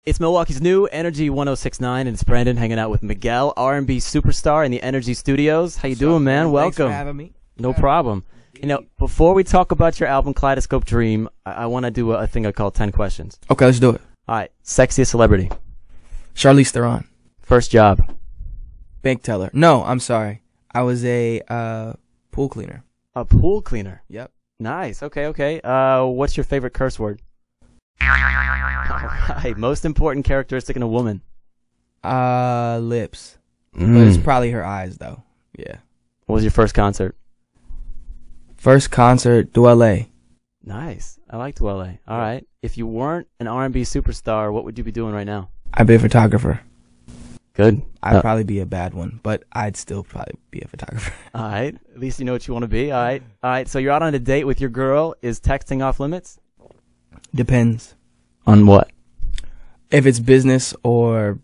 It's Milwaukee's new Energy 1069, and it's Brandon hanging out with Miguel, R&B superstar in the Energy Studios. How you doing, man? Welcome. Thanks for having me. No problem. You know, before we talk about your album Kaleidoscope Dream, I want to do a thing I call 10 questions. Okay, let's do it. All right. Sexiest celebrity? Charlize Theron. First job? Bank teller. No, I'm sorry. I was a pool cleaner. A pool cleaner? Yep. Nice. Okay. What's your favorite curse word? All right. Most important characteristic in a woman? Lips. But it's probably her eyes, though. Yeah. What was your first concert? First concert, Dwelle. Nice. I like Dwelle. All right. If you weren't an R&B superstar, what would you be doing right now? I'd be a photographer. Good. I'd probably be a bad one, but I'd still probably be a photographer. All right. At least you know what you want to be. All right. So you're out on a date with your girl. Is texting off limits? Depends. On what? If it's business or...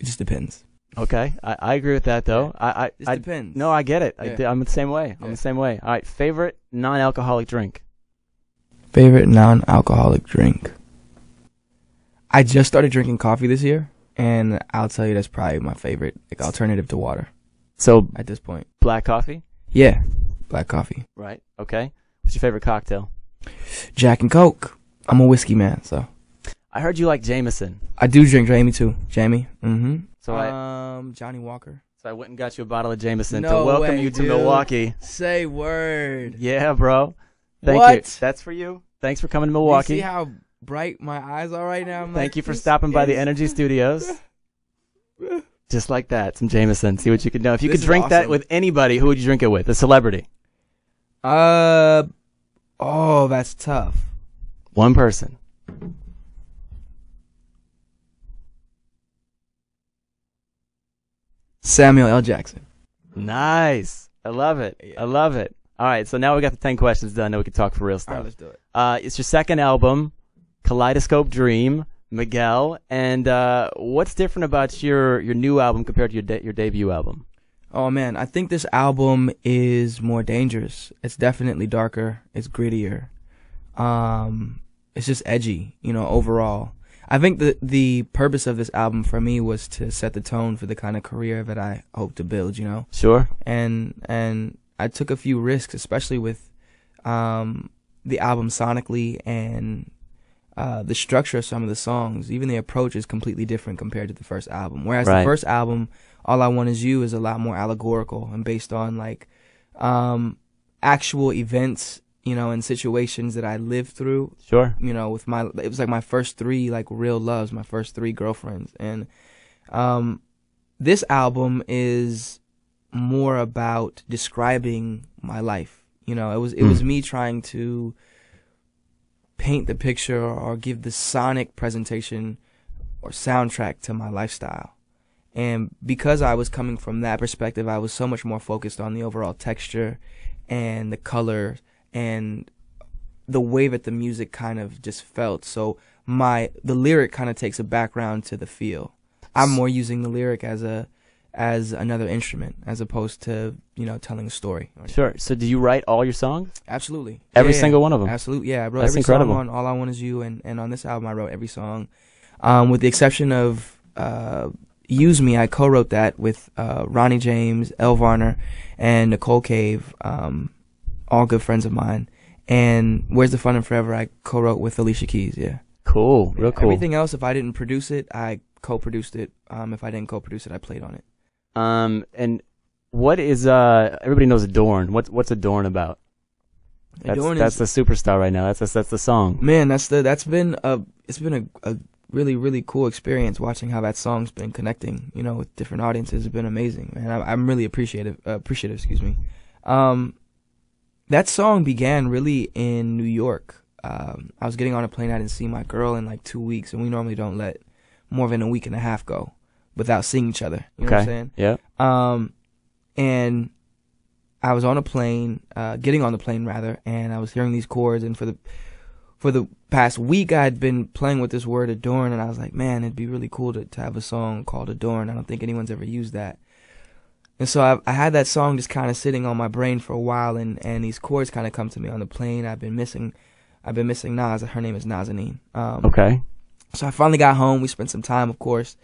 It just depends. Okay. I agree with that, though. It depends. No, I get it. Yeah. I'm the same way. Yeah. I'm the same way. All right. Favorite non-alcoholic drink? Favorite non-alcoholic drink? I just started drinking coffee this year, and I'll tell you that's probably my favorite alternative to water. So at this point, black coffee? Yeah, black coffee. Right. Okay. What's your favorite cocktail? Jack and Coke. I'm a whiskey man, so. I heard you like Jameson. I do drink Jamie too. Jamie. Mm-hmm. So Johnny Walker. So I went and got you a bottle of Jameson No to welcome way, you to dude. Milwaukee. Say word. Yeah, bro. Thank What? you. That's for you. Thanks for coming to You Milwaukee. see how bright my eyes are right now? Thank you for stopping by the Energy Studios. Just like that, some Jameson. See what you can do. If you This could is drink that awesome. with anybody, who would you drink it with? A celebrity. Oh, that's tough. One person. Samuel L. Jackson. Nice. I love it. Yeah. I love it. All right, so now we got the 10 questions done. Now we can talk for real All stuff. right, let's do it. It's your second album, Kaleidoscope Dream, Miguel. And what's different about your new album compared to your debut album? Oh man, I think this album is more dangerous. It's definitely darker. It's grittier. It's just edgy, overall. I think the purpose of this album for me was to set the tone for the kind of career that I hope to build, Sure. And I took a few risks, especially with the album sonically and the structure of some of the songs. Even the approach is completely different compared to the first album. Whereas Right. the first album, All I Want Is You, is a lot more allegorical and based on like actual events, and situations that I lived through. Sure. With it was like my first three like real loves, my first three girlfriends, and this album is more about describing my life. It was me trying to paint the picture or give the sonic presentation or soundtrack to my lifestyle. And because I was coming from that perspective, I was so much more focused on the overall texture and the color and the way that the music kind of just felt. So the lyric kind of takes a background to the feel. I'm more using the lyric as another instrument as opposed to, telling a story. Sure. So do you write all your songs? Absolutely. Every Yeah, single one of them? Absolutely. Yeah, I wrote That's every incredible. song on All I Want Is You, and on this album I wrote every song. With the exception of Use Me, I co-wrote that with Ronnie James, Elle Varner, and Nicole Cave, all good friends of mine. And Where's the Fun in Forever, I co-wrote with Alicia Keys, yeah. Cool. Real cool. Everything else, if I didn't produce it, I co-produced it. If I didn't co-produce it, I played on it. And what is everybody knows Adorn. What's Adorn about? That's the superstar right now. That's the song. Man, it's been a really, really cool experience watching how that song's been connecting, with different audiences. It's been amazing, and I'm really appreciative, excuse me. That song began really in New York. I was getting on a plane. I didn't see my girl in like 2 weeks, and we normally don't let more than a week and a half go without seeing each other. You know what I'm saying? Yeah. And I was on a plane, getting on the plane rather, and I was hearing these chords, and for the past week I had been playing with this word adorn, and I was like, man, it'd be really cool to have a song called Adorn. I don't think anyone's ever used that. And so I had that song just kind of sitting on my brain for a while, and these chords kind of come to me on the plane. I've been missing I've been missing Nas. Her name is Nazanin. Okay. So I finally got home. We spent some time, of course,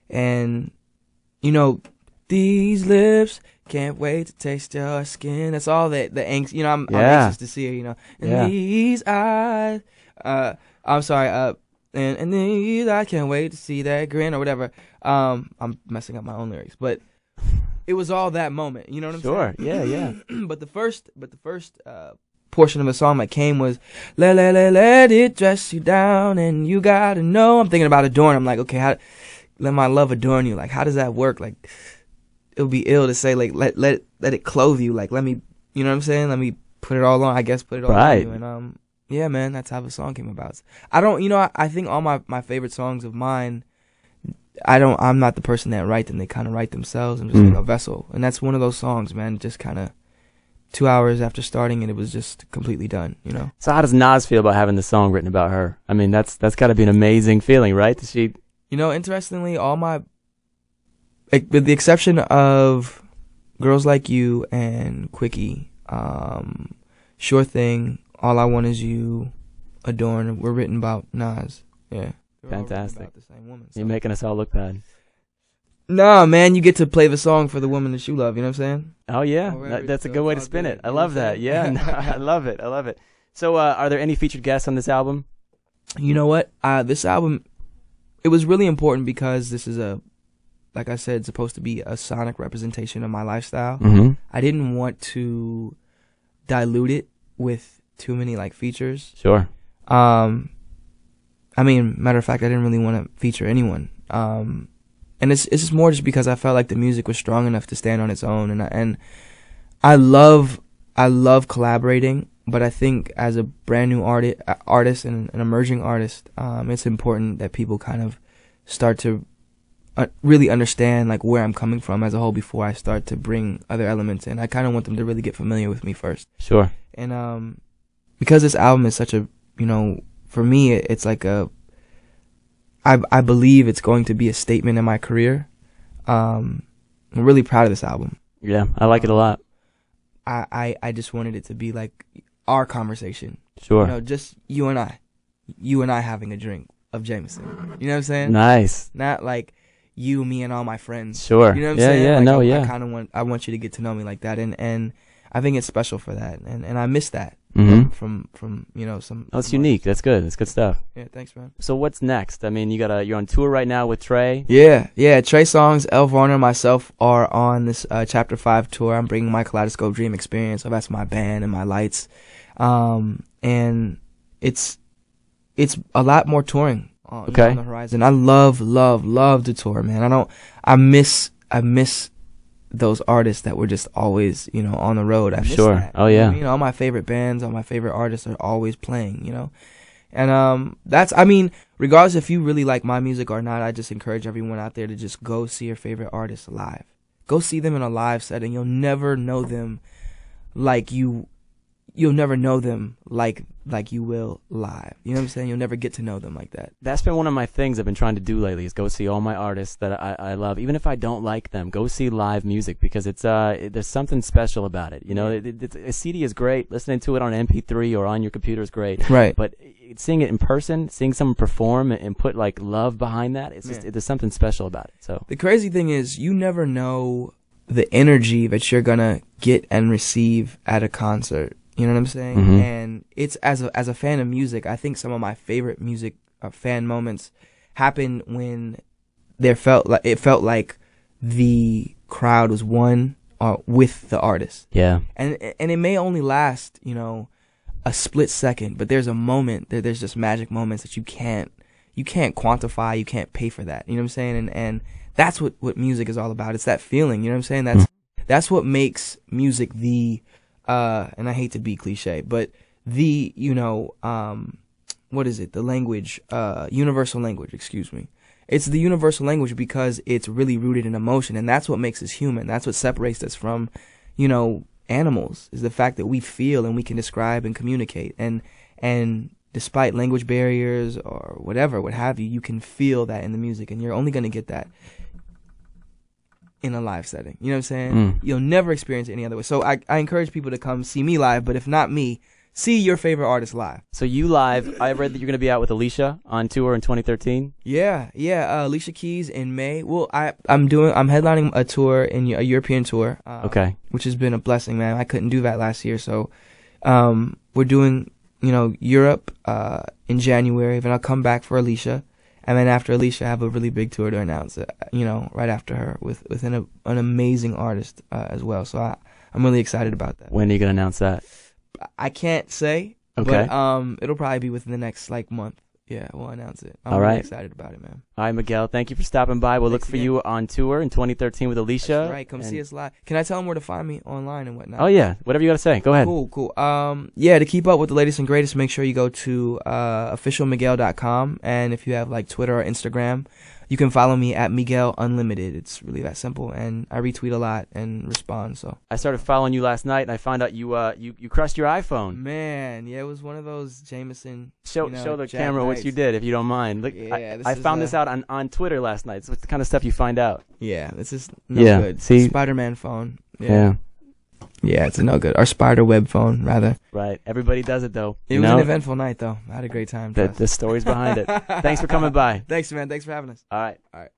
and you know, these lips can't wait to taste your skin. That's all that the angst. You know, I'm anxious to see her. You know, and these eyes. I'm sorry. And these I can't wait to see that grin or whatever. I'm messing up my own lyrics, but it was all that moment. You know what I'm saying? Sure. Yeah. But the first portion of the song that came was let it dress you down, and you gotta know. I'm thinking about adorn. I'm like, okay, let my love adorn you. Like, how does that work? Like, it would be ill to say like let it clothe you. Like, let me, you know what I'm saying? Let me put it all on. I guess put it all on you. And yeah, man, that's how the song came about. I think all my favorite songs of mine, I'm not the person that write them. They kind of write themselves. I'm just like a vessel. And that's one of those songs, man. Just kind of 2 hours after starting it, it was just completely done, you know? So how does Nas feel about having the song written about her? I mean, that's got to be an amazing feeling, right? That she... You know, interestingly, with the exception of Girls Like You and Quickie, Sure Thing, All I Want Is You, Adorn, were written about Nas. Yeah. Fantastic. About the same woman, so. You're making us all look bad. Nah, man, you get to play the song for the woman that you love, you know what I'm saying? Oh, yeah. That's a good way to spin it. I love that. Yeah, I love it. So are there any featured guests on this album? You know what? This album, it was really important because this is like I said, supposed to be a sonic representation of my lifestyle. Mm-hmm. I didn't want to dilute it with too many like features. Sure. I mean, matter of fact, I didn't really want to feature anyone. And it's just more just because I felt like the music was strong enough to stand on its own, and I love collaborating, but I think as a brand new artist and an emerging artist, it's important that people kind of start to really understand like where I'm coming from as a whole before I start to bring other elements in. I kind of want them to really get familiar with me first. Sure. And because this album is such a, you know, for me it's like I believe it's going to be a statement in my career. I'm really proud of this album. Yeah, I like it a lot. I just wanted it to be like our conversation. Sure. You know, just you and I having a drink of Jameson. You know what I'm saying? Nice. Not like you, me, and all my friends. Sure. You know what I'm saying? Yeah, like, I kind of want you to get to know me like that, and I think it's special for that, and I miss that. Mm-hmm. From you know some. Oh, it's unique. That's good. That's good stuff. Yeah, thanks, man. So what's next? I mean, you're on tour right now with Trey. Yeah. Trey Songz, El Varner, and myself are on this Chapter 5 tour. I'm bringing my Kaleidoscope Dream experience. So that's my band and my lights, and it's a lot more touring on the horizon. I love to tour, man. I miss those artists that were just always, you know, on the road. I miss that. Oh yeah. You know, all my favorite bands, all my favorite artists are always playing, you know. And I mean, regardless if you really like my music or not, I just encourage everyone out there to just go see your favorite artists live. Go see them in a live setting. You'll never know them like you'll never know them like you will live. You know what I'm saying? You'll never get to know them like that. That's been one of my things I've been trying to do lately is go see all my artists that I love. Even if I don't like them, go see live music because it's there's something special about it. You know, a CD is great. Listening to it on an MP3 or on your computer is great. Right. But seeing it in person, seeing someone perform and put like love behind that, it's just there's something special about it. So the crazy thing is you never know the energy that you're gonna get and receive at a concert. You know what I'm saying? Mm-hmm. And it's as a fan of music, I think some of my favorite music fan moments happen when it felt like the crowd was one with the artist. Yeah. And it may only last, you know, a split second, but there's a moment, there's just magic moments that you can't quantify, you can't pay for that. You know what I'm saying? And that's what music is all about. It's that feeling, you know what I'm saying? That's what makes music and I hate to be cliche, but you know, what is it? The language, universal language, excuse me. It's the universal language because it's really rooted in emotion, and that's what makes us human. That's what separates us from, you know, animals, is the fact that we feel and we can describe and communicate. And despite language barriers or whatever, what have you, you can feel that in the music, and you're only going to get that in a live setting. You know what I'm saying? You'll never experience it any other way. So I encourage people to come see me live, but if not me, see your favorite artist live. So you live. I read that you're going to be out with Alicia on tour in 2013. Yeah. Alicia Keys in May. Well, I'm headlining a tour a European tour. Okay. Which has been a blessing, man. I couldn't do that last year, so we're doing Europe in January. Then I'll come back for Alicia, and then after Alicia, I have a really big tour to announce. Right after her with an amazing artist as well. So I'm really excited about that. When are you going to announce that? I can't say. Okay. But it'll probably be within the next month. Yeah, we'll announce it. I'm All really right. excited about it, man. All right, Miguel. Thank you for stopping by. We'll look for you on tour in 2013 with Alicia. That's right. Come see us live. Can I tell them where to find me online and whatnot? Oh yeah. Whatever you got to say. Go ahead. Cool. To keep up with the latest and greatest, make sure you go to officialmiguel.com, and if you have Twitter or Instagram, you can follow me at Miguel Unlimited. It's really that simple, and I retweet a lot and respond. So I started following you last night, and I found out you crushed your iPhone. Man, yeah, it was one of those Jameson. Show the camera what you did, if you don't mind. Look, yeah, I found this out on Twitter last night. It's the kind of stuff you find out. Yeah, this is no good. See, Spider-Man phone. Yeah. Yeah, it's a no good. Our spider web phone, rather. Right. Everybody does it, though. It was an eventful night, though. I had a great time. The story's behind it. Thanks for coming by. Thanks, man. Thanks for having us. All right. All right.